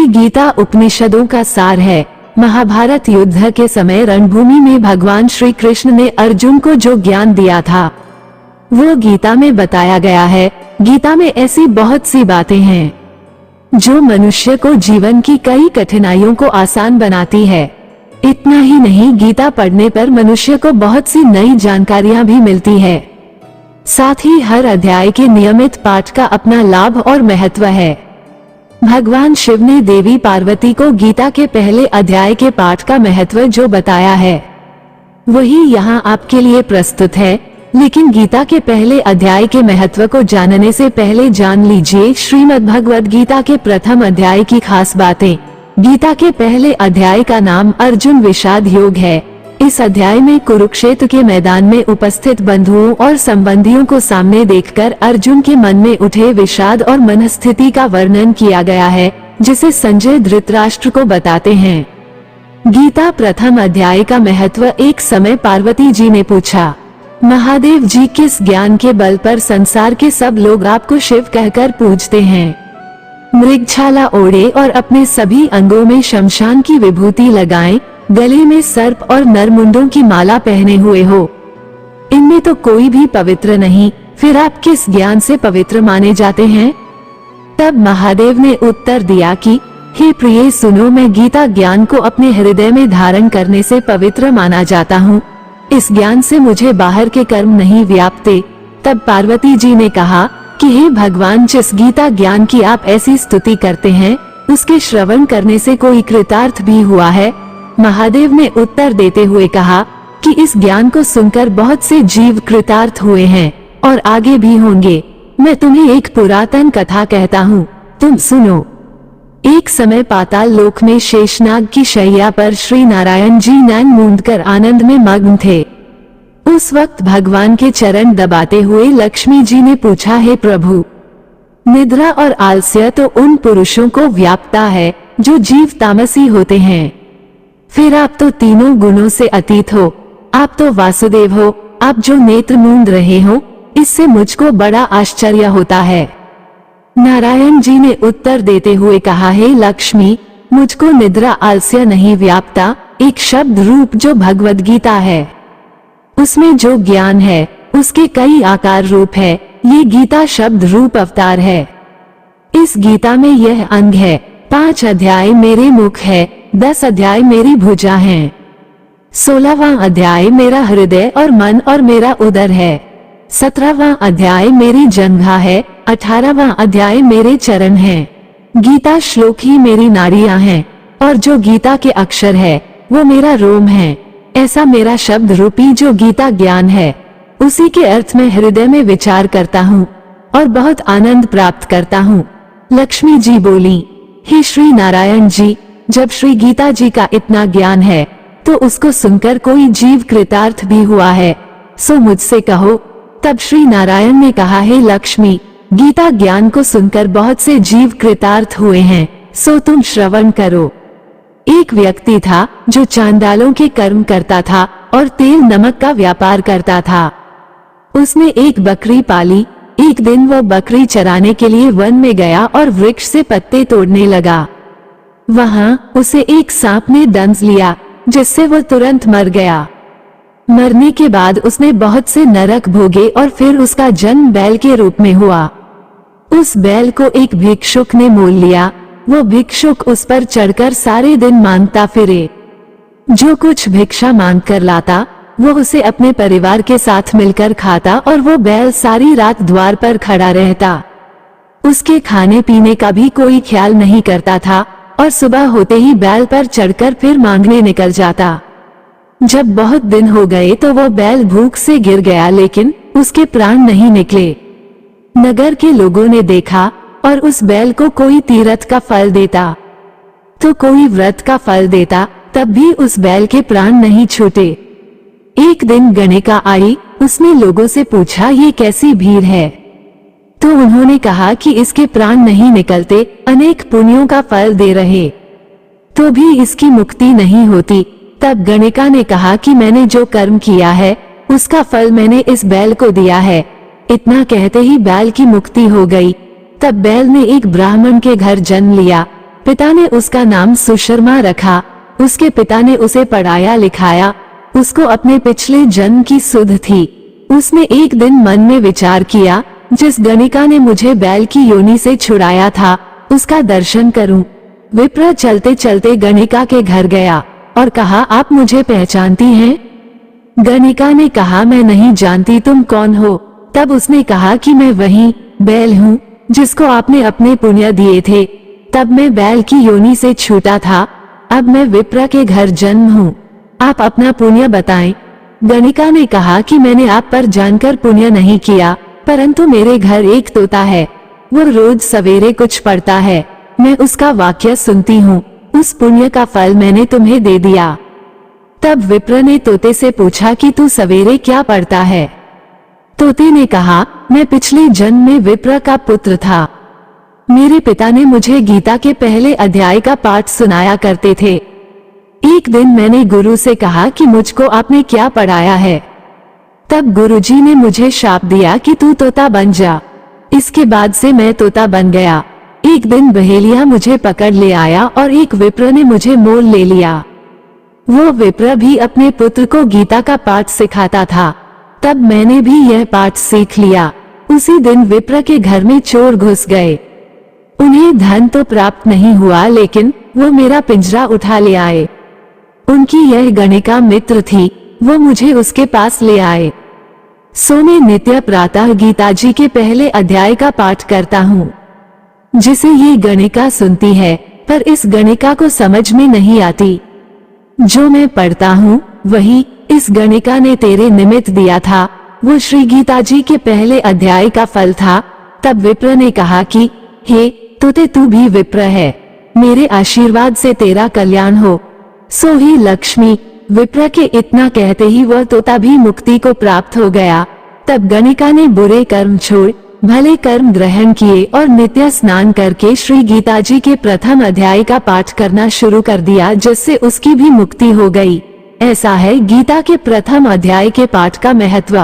गीता उपनिषदों का सार है। महाभारत युद्ध के समय रणभूमि में भगवान श्री कृष्ण ने अर्जुन को जो ज्ञान दिया था वो गीता में बताया गया है। गीता में ऐसी बहुत सी बातें हैं जो मनुष्य को जीवन की कई कठिनाइयों को आसान बनाती है। इतना ही नहीं, गीता पढ़ने पर मनुष्य को बहुत सी नई जानकारियां भी मिलती है। साथ ही हर अध्याय के नियमित पाठ का अपना लाभ और महत्व है। भगवान शिव ने देवी पार्वती को गीता के पहले अध्याय के पाठ का महत्व जो बताया है वही यहाँ आपके लिए प्रस्तुत है। लेकिन गीता के पहले अध्याय के महत्व को जानने से पहले जान लीजिए श्रीमद् भगवद गीता के प्रथम अध्याय की खास बातें। गीता के पहले अध्याय का नाम अर्जुन विषाद योग है। इस अध्याय में कुरुक्षेत्र के मैदान में उपस्थित बंधुओं और संबंधियों को सामने देखकर अर्जुन के मन में उठे विषाद और मनस्थिति का वर्णन किया गया है, जिसे संजय धृतराष्ट्र को बताते हैं। गीता प्रथम अध्याय का महत्व। एक समय पार्वती जी ने पूछा, महादेव जी, किस ज्ञान के बल पर संसार के सब लोग आपको शिव कहकर पूजते हैं? मृगछाला ओढ़े और अपने सभी अंगों में शमशान की विभूति लगाएं, गले में सर्प और नरमुंडों की माला पहने हुए हो, इनमें तो कोई भी पवित्र नहीं, फिर आप किस ज्ञान से पवित्र माने जाते हैं? तब महादेव ने उत्तर दिया कि हे प्रिय सुनो, मैं गीता ज्ञान को अपने हृदय में धारण करने से पवित्र माना जाता हूँ। इस ज्ञान से मुझे बाहर के कर्म नहीं व्यापते। तब पार्वती जी ने कहा कि हे भगवान, जिस गीता ज्ञान की आप ऐसी स्तुति करते हैं उसके श्रवण करने से कोई कृतार्थ भी हुआ है? महादेव ने उत्तर देते हुए कहा कि इस ज्ञान को सुनकर बहुत से जीव कृतार्थ हुए हैं और आगे भी होंगे। मैं तुम्हें एक पुरातन कथा कहता हूँ, तुम सुनो। एक समय पाताल लोक में शेषनाग की शैया पर श्री नारायण जी नैन मूंदकर आनंद में मग्न थे। उस वक्त भगवान के चरण दबाते हुए लक्ष्मी जी ने पूछा, हे प्रभु, निद्रा और आलस्य तो उन पुरुषों को व्यापता है जो जीव तामसी होते हैं, फिर आप तो तीनों गुणों से अतीत हो, आप तो वासुदेव हो, आप जो नेत्र मूंद रहे हो, इससे मुझको बड़ा आश्चर्य होता है। नारायण जी ने उत्तर देते हुए कहा, हे लक्ष्मी, मुझको निद्रा आलस्य नहीं व्यापता। एक शब्द रूप जो भगवद गीता है उसमें जो ज्ञान है उसके कई आकार रूप है। ये गीता शब्द रूप अवतार है। इस गीता में यह अंग है, 5 अध्याय मेरे मुख है, 10 अध्याय मेरी भुजा हैं, 16वां अध्याय मेरा हृदय और मन और मेरा उदर है, 17वां अध्याय मेरी जंघा है, 18वां अध्याय मेरे चरण हैं। गीता श्लोक ही मेरी नाड़ियां हैं और जो गीता के अक्षर है वो मेरा रोम है। ऐसा मेरा शब्द रूपी जो गीता ज्ञान है उसी के अर्थ में हृदय में विचार करता हूँ और बहुत आनंद प्राप्त करता हूँ। लक्ष्मी जी बोली, हे श्री नारायण जी, जब श्री गीता जी का इतना ज्ञान है तो उसको सुनकर कोई जीव कृतार्थ भी हुआ है, सो मुझसे कहो। तब श्री नारायण ने कहा, हे लक्ष्मी, गीता ज्ञान को सुनकर बहुत से जीव कृतार्थ हुए हैं, सो तुम श्रवण करो। एक व्यक्ति था जो चांडालों के कर्म करता था और तेल नमक का व्यापार करता था। उसने एक बकरी पाली। एक दिन वह बकरी चराने के लिए वन में गया और वृक्ष से पत्ते तोड़ने लगा। वहां उसे एक सांप ने दंश लिया जिससे वह तुरंत मर गया। मरने के बाद उसने बहुत से नरक भोगे और फिर उसका जन्म बैल के रूप में हुआ। उस बैल को एक भिक्षुक ने मोल लिया। वो भिक्षुक उस पर चढ़कर सारे दिन मांगता फिरे। जो कुछ भिक्षा मांग कर लाता वो उसे अपने परिवार के साथ मिलकर खाता और वो बैल सारी रात द्वार पर खड़ा रहता। उसके खाने पीने का भी कोई ख्याल नहीं करता था और सुबह होते ही बैल पर चढ़कर फिर मांगने निकल जाता। जब बहुत दिन हो गए तो वो बैल भूख से गिर गया, लेकिन उसके प्राण नहीं निकले। नगर के लोगों ने देखा और उस बैल को कोई तीर्थ का फल देता तो कोई व्रत का फल देता, तब भी उस बैल के प्राण नहीं छूटे। एक दिन गणिका आई। उसने लोगों से पूछा, ये कैसी भीड़ है? तो उन्होंने कहा कि इसके प्राण नहीं निकलते, अनेक पुण्यों का फल दे रहे तो भी इसकी मुक्ति नहीं होती। तब गणिका ने कहा कि मैंने जो कर्म किया है उसका फल मैंने इस बैल को दिया है। इतना कहते ही बैल की मुक्ति हो गई। तब बैल ने एक ब्राह्मण के घर जन्म लिया। पिता ने उसका नाम सुशर्मा रखा। उसके पिता ने उसे पढ़ाया लिखाया। उसको अपने पिछले जन्म की सुध थी। उसने एक दिन मन में विचार किया, जिस गणिका ने मुझे बैल की योनि से छुड़ाया था, उसका दर्शन करूं। विप्र चलते चलते गणिका के घर गया और कहा, आप मुझे पहचानती हैं? गणिका ने कहा, मैं नहीं जानती, तुम कौन हो? तब उसने कहा कि मैं वही बैल हूँ जिसको आपने अपने पुण्य दिए थे। तब मैं बैल की योनि से छूटा था, अब मैं विप्र के घर जन्म हूँ। आप अपना पुण्य बताएं। गणिका ने कहा कि मैंने आप पर जानकर पुण्य नहीं किया, परंतु मेरे घर एक तोता है, वो रोज सवेरे कुछ पढ़ता है, मैं उसका वाक्य सुनती हूँ, उस पुण्य का फल मैंने तुम्हें दे दिया। तब विप्र ने तोते से पूछा कि तू सवेरे क्या पढ़ता है? तोते ने कहा, मैं पिछले जन्म में विप्र का पुत्र था। मेरे पिता ने मुझे गीता के पहले अध्याय का पाठ सुनाया करते थे। एक दिन मैंने गुरु से कहा कि मुझको आपने क्या पढ़ाया है? तब गुरुजी ने मुझे शाप दिया कि तू तोता बन जा। इसके बाद से मैं तोता बन गया। एक दिन बहेलिया मुझे पकड़ ले आया और एक विप्र ने मुझे मोल ले लिया। वो विप्र भी अपने पुत्र को गीता का पाठ सिखाता था। तब मैंने भी यह पाठ सीख लिया। उसी दिन विप्र के घर में चोर घुस गए। उन्हें धन तो प्राप्त नहीं हुआ, लेकिन वो मेरा पिंजरा उठा ले आए। उनकी यह गणिका मित्र थी, वो मुझे उसके पास ले आए। सो मैं नित्य प्रातः गीता जी के पहले अध्याय का पाठ करता हूँ, जिसे ये गणिका सुनती है, पर इस गणिका को समझ में नहीं आती। जो मैं पढ़ता हूँ वही इस गणिका ने तेरे निमित्त दिया था। वो श्री गीता जी के पहले अध्याय का फल था। तब विप्र ने कहा कि हे तोते, तू भी विप्र है, मेरे आशीर्वाद से तेरा कल्याण हो। सो ही लक्ष्मी। विप्र के इतना कहते ही वह तोता भी मुक्ति को प्राप्त हो गया। तब गणिका ने बुरे कर्म छोड़ भले कर्म ग्रहण किए और नित्य स्नान करके श्री गीता जी के प्रथम अध्याय का पाठ करना शुरू कर दिया, जिससे उसकी भी मुक्ति हो गई। ऐसा है गीता के प्रथम अध्याय के पाठ का महत्व।